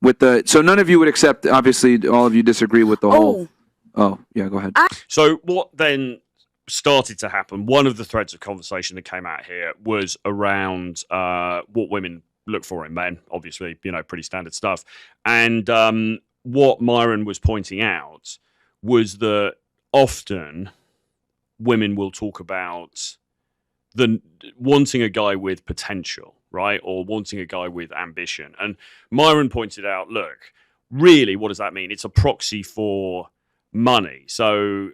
with the. So none of you would accept. Obviously, all of you disagree with the whole. Oh, yeah. Go ahead. So what then started to happen? One of the threads of conversation that came out here was around what women look for in men. Obviously, pretty standard stuff. And what Myron was pointing out was that often women will talk about wanting a guy with potential, right? Or wanting a guy with ambition. And Myron pointed out, look, really, what does that mean? It's a proxy for money. So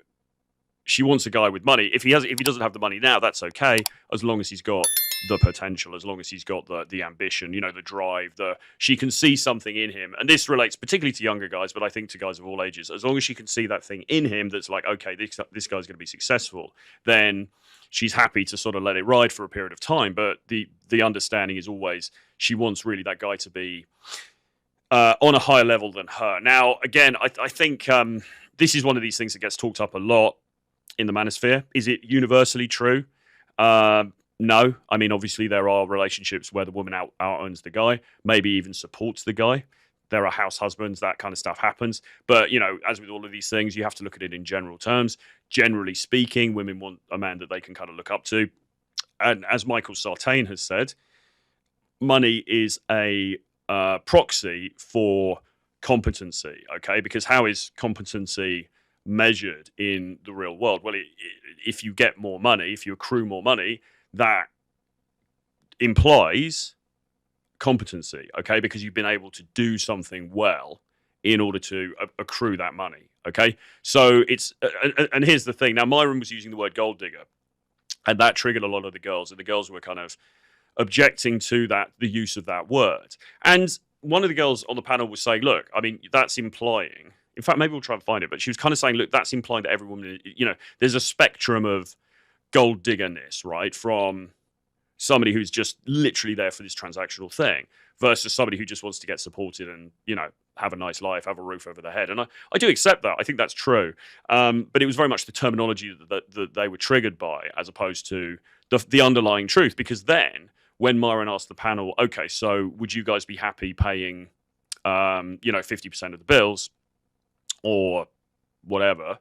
she wants a guy with money. If he doesn't have the money now, that's okay, as long as he's got the potential, as long as he's got the ambition, the drive, she can see something in him. And this relates particularly to younger guys, but I think to guys of all ages. As long as she can see that thing in him that's like, okay, this guy's going to be successful, then she's happy to sort of let it ride for a period of time. But the understanding is always she wants really that guy to be on a higher level than her. Now, again, I think this is one of these things that gets talked up a lot in the manosphere. Is it universally true? No. I mean, obviously, there are relationships where the woman out-owns the guy, maybe even supports the guy. There are house husbands, that kind of stuff happens. But, as with all of these things, you have to look at it in general terms. Generally speaking, women want a man that they can kind of look up to. And as Michael Sartain has said, money is a proxy for competency, okay? Because how is competency measured in the real world? Well, if you get more money, if you accrue more money, that implies competency, okay? Because you've been able to do something well in order to accrue that money, okay? So it's, and here's the thing. Now, Myron was using the word gold digger, and that triggered a lot of the girls, and the girls were kind of objecting to the use of that word. And one of the girls on the panel was saying, look, I mean, that's implying, in fact, maybe we'll try and find it, but she was kind of saying, look, that's implying that every woman, there's a spectrum of gold diggerness, right? From somebody who's just literally there for this transactional thing versus somebody who just wants to get supported and, have a nice life, have a roof over their head. And I do accept that. I think that's true. But it was very much the terminology that they were triggered by as opposed to the underlying truth. Because then when Myron asked the panel, okay, so would you guys be happy paying, 50% of the bills or whatever?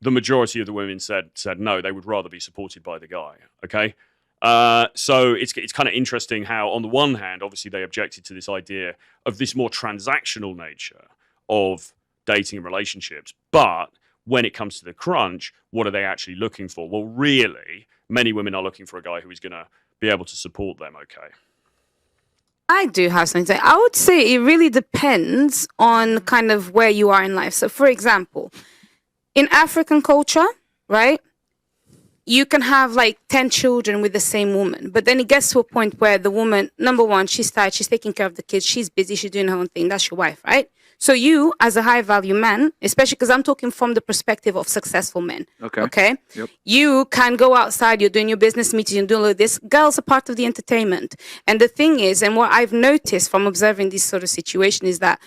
The majority of the women said no, they would rather be supported by the guy, okay? So it's kind of interesting how, on the one hand, obviously they objected to this idea of this more transactional nature of dating and relationships, but when it comes to the crunch, what are they actually looking for? Well, really, many women are looking for a guy who is going to be able to support them, okay? I do have something to say. I would say it really depends on kind of where you are in life. So, for example, in African culture, right, you can have like 10 children with the same woman, but then it gets to a point where the woman, number one, she's tired, she's taking care of the kids, she's busy, she's doing her own thing. That's your wife, right? So you, as a high value man, especially because I'm talking from the perspective of successful men. Okay. Yep. You can go outside, you're doing your business meetings, you're doing all of this. Girls are part of the entertainment. And the thing is, and what I've noticed from observing this sort of situation is that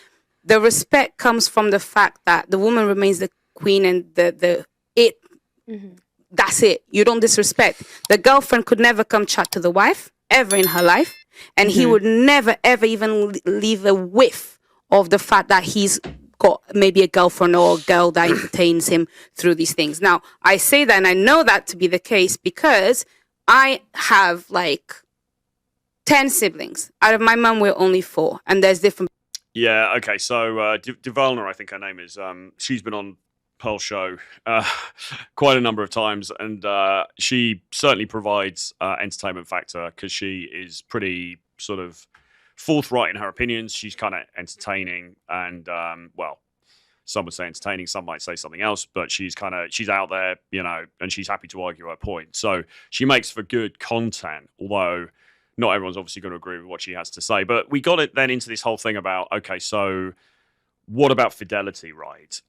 the respect comes from the fact that the woman remains the queen and that's it. You don't disrespect. The girlfriend could never come chat to the wife ever in her life. And he would never, ever even leave a whiff of the fact that he's got maybe a girlfriend or a girl that entertains him through these things. Now, I say that and I know that to be the case because I have like 10 siblings. Out of my mum, we're only 4. And there's different... Yeah, okay. So Divalna, I think her name is, she's been on Pearl's show quite a number of times, and she certainly provides entertainment factor because she is pretty sort of forthright in her opinions. She's kind of entertaining and well, some would say entertaining, some might say something else, but she's out there, and she's happy to argue her point. So she makes for good content, although not everyone's obviously going to agree with what she has to say. But we got it then into this whole thing about, okay, so what about fidelity, right?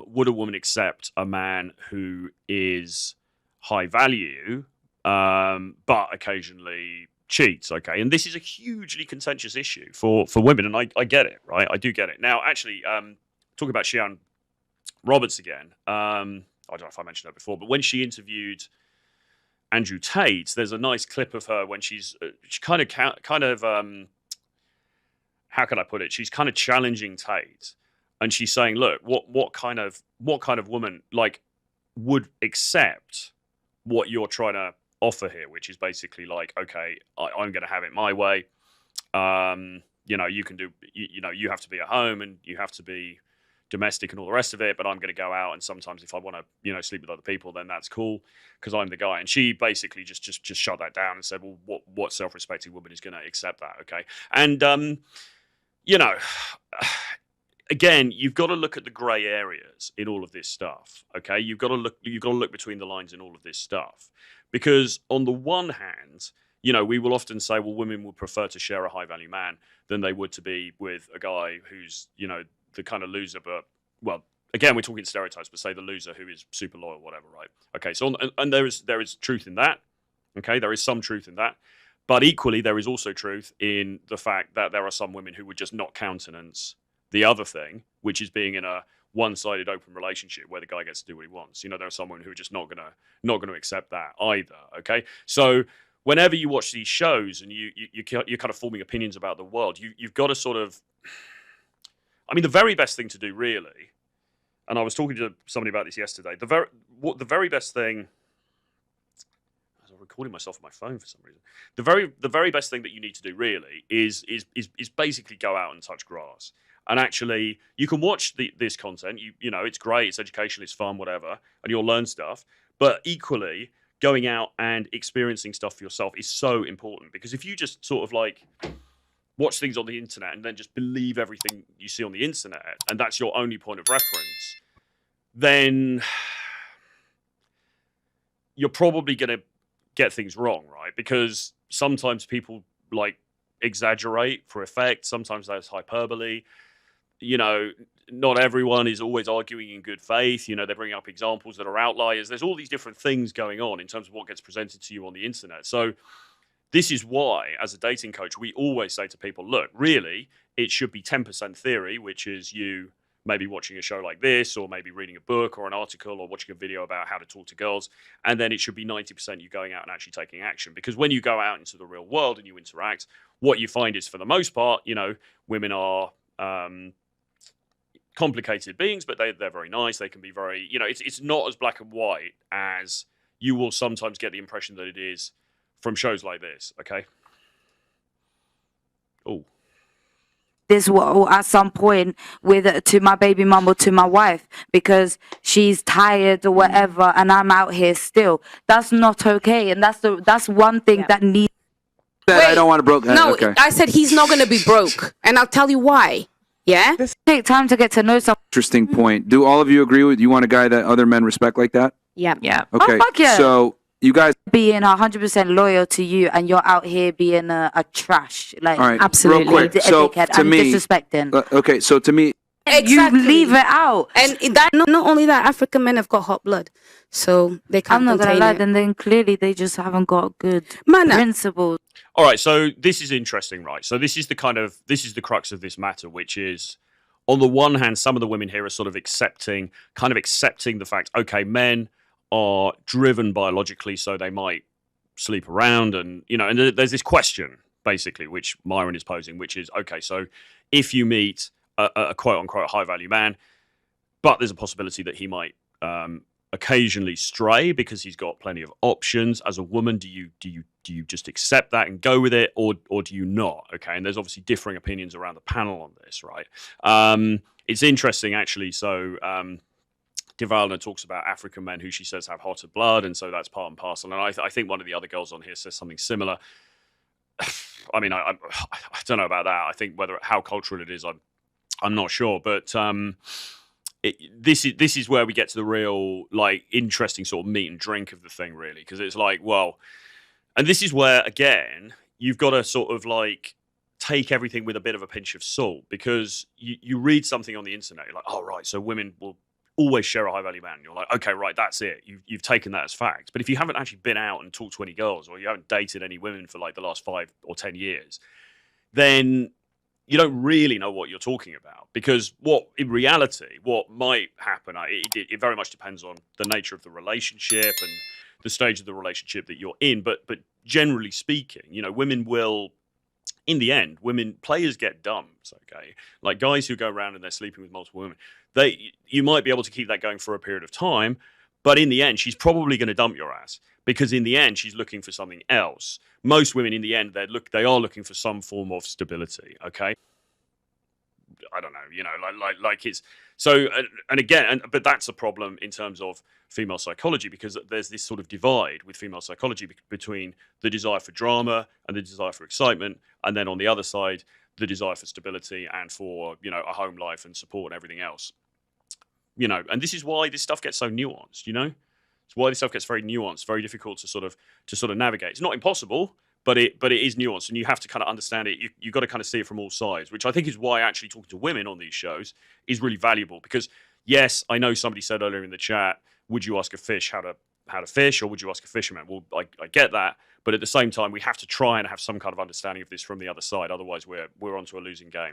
Would a woman accept a man who is high value, but occasionally cheats, okay? And this is a hugely contentious issue for women, and I get it, right? I do get it. Now, actually, talking about Shian Roberts again, I don't know if I mentioned that before, but when she interviewed Andrew Tate, there's a nice clip of her when she's kind of how can I put it? She's kind of challenging Tate, and she's saying, look, what kind of woman like would accept what you're trying to offer here, which is basically like, okay, I'm going to have it my way. You know, you can do, you know, you have to be at home and you have to be domestic and all the rest of it, but I'm going to go out, and sometimes if I want to, you know, sleep with other people, then that's cool because I'm the guy. And she basically just shut that down and said, well, what self-respecting woman is going to accept that? Okay. And you know, again, you've got to look at the gray areas in all of this stuff. Okay, you've got to look between the lines in all of this stuff, because on the one hand, you know, we will often say, well, women would prefer to share a high value man than they would to be with a guy who's, you know, the kind of loser. But, well, again, we're talking stereotypes, but say the loser who is super loyal, whatever, right? Okay, so and there is truth in that. Okay, there is some truth in that. But equally, there is also truth in the fact that there are some women who would just not countenance the other thing, which is being in a one-sided open relationship where the guy gets to do what he wants. You know, there are some women who are just not gonna accept that either. Okay, so whenever you watch these shows and you're kind of forming opinions about the world, you've got to sort of, I mean, the very best thing to do, really, and I was talking to somebody about this yesterday. The very best thing. I'm recording myself on my phone for some reason. The very best thing that you need to do, really, is basically go out and touch grass. And actually, you can watch this content. You know, it's great, it's educational, it's fun, whatever, and you'll learn stuff. But equally, going out and experiencing stuff for yourself is so important, because if you just sort of like watch things on the internet and then just believe everything you see on the internet, and that's your only point of reference, then you're probably going to get things wrong, right? Because sometimes people like exaggerate for effect. Sometimes there's hyperbole. You know, not everyone is always arguing in good faith. You know, they bring up examples that are outliers. There's all these different things going on in terms of what gets presented to you on the internet. So this is why, as a dating coach, we always say to people, look, really, it should be 10% theory, which is you maybe watching a show like this, or maybe reading a book or an article, or watching a video about how to talk to girls. And then it should be 90% you going out and actually taking action. Because when you go out into the real world and you interact, what you find is, for the most part, you know, women are complicated beings, but they're very nice. They can be very, you know, it's not as black and white as you will sometimes get the impression that it is from shows like this. Okay. Oh. This will at some point with to my baby mum or to my wife because she's tired or whatever, and I'm out here still. That's not okay, and that's one thing that needs. I don't want to broke. No, okay. I said he's not going to be broke, and I'll tell you why. Yeah, Take time to get to know someone. Interesting point. Do all of you agree with? You want a guy that other men respect like that? Yeah. Yeah. Okay. Oh, fuck yeah. So you guys. Being 100% loyal to you, and you're out here being a trash, like All right. Absolutely. Real quick. a So dickhead to and me. disrespecting. Okay. So to me. exactly. You leave it out. And that not only that, African men have got hot blood, so they can't. I'm not gonna contain lie. it. Then clearly they just haven't got good Manner. principles. All right, so this is interesting, right? So this is the crux of this matter, which is, on the one hand, some of the women here are sort of accepting the fact, okay, men are driven biologically, so they might sleep around, and you know, and there's this question basically which Myron is posing, which is, okay, so if you meet a quote unquote high value man, but there's a possibility that he might occasionally stray because he's got plenty of options. As a woman, do you just accept that and go with it, or do you not? Okay, and there's obviously differing opinions around the panel on this, right? It's interesting actually. So Divalna talks about African men who she says have hotter blood, and so that's part and parcel. And I think one of the other girls on here says something similar. I mean, I don't know about that. I think how cultural it is, I'm not sure, but. This is where we get to the real, like, interesting sort of meat and drink of the thing, really, because it's like, well, and this is where, again, you've got to sort of like take everything with a bit of a pinch of salt, because you read something on the internet, you're like, oh, right, so women will always share a high value man. And you're like, okay, right, that's it. You've taken that as fact. But if you haven't actually been out and talked to any girls, or you haven't dated any women for like the last 5 or 10 years, then you don't really know what you're talking about, because in reality, what might happen, it very much depends on the nature of the relationship and the stage of the relationship that you're in. But generally speaking, you know, women will, in the end, players get dumps, okay? Like guys who go around and they're sleeping with multiple women, you might be able to keep that going for a period of time, but in the end, she's probably going to dump your ass because in the end, she's looking for something else. Most women, in the end, they are looking for some form of stability, okay? I don't know, like it's so, and again, but that's a problem in terms of female psychology because there's this sort of divide with female psychology between the desire for drama and the desire for excitement, and then on the other side, the desire for stability and for, a home life and support and everything else. And this is why this stuff gets so nuanced, It's why this stuff gets very nuanced, very difficult to sort of navigate. It's not impossible, but it is nuanced, and you have to kind of understand it. You've got to kind of see it from all sides, which I think is why actually talking to women on these shows is really valuable. Because yes, I know somebody said earlier in the chat, would you ask a fish how to fish, or would you ask a fisherman? Well, I get that, but at the same time, we have to try and have some kind of understanding of this from the other side. Otherwise, we're onto a losing game.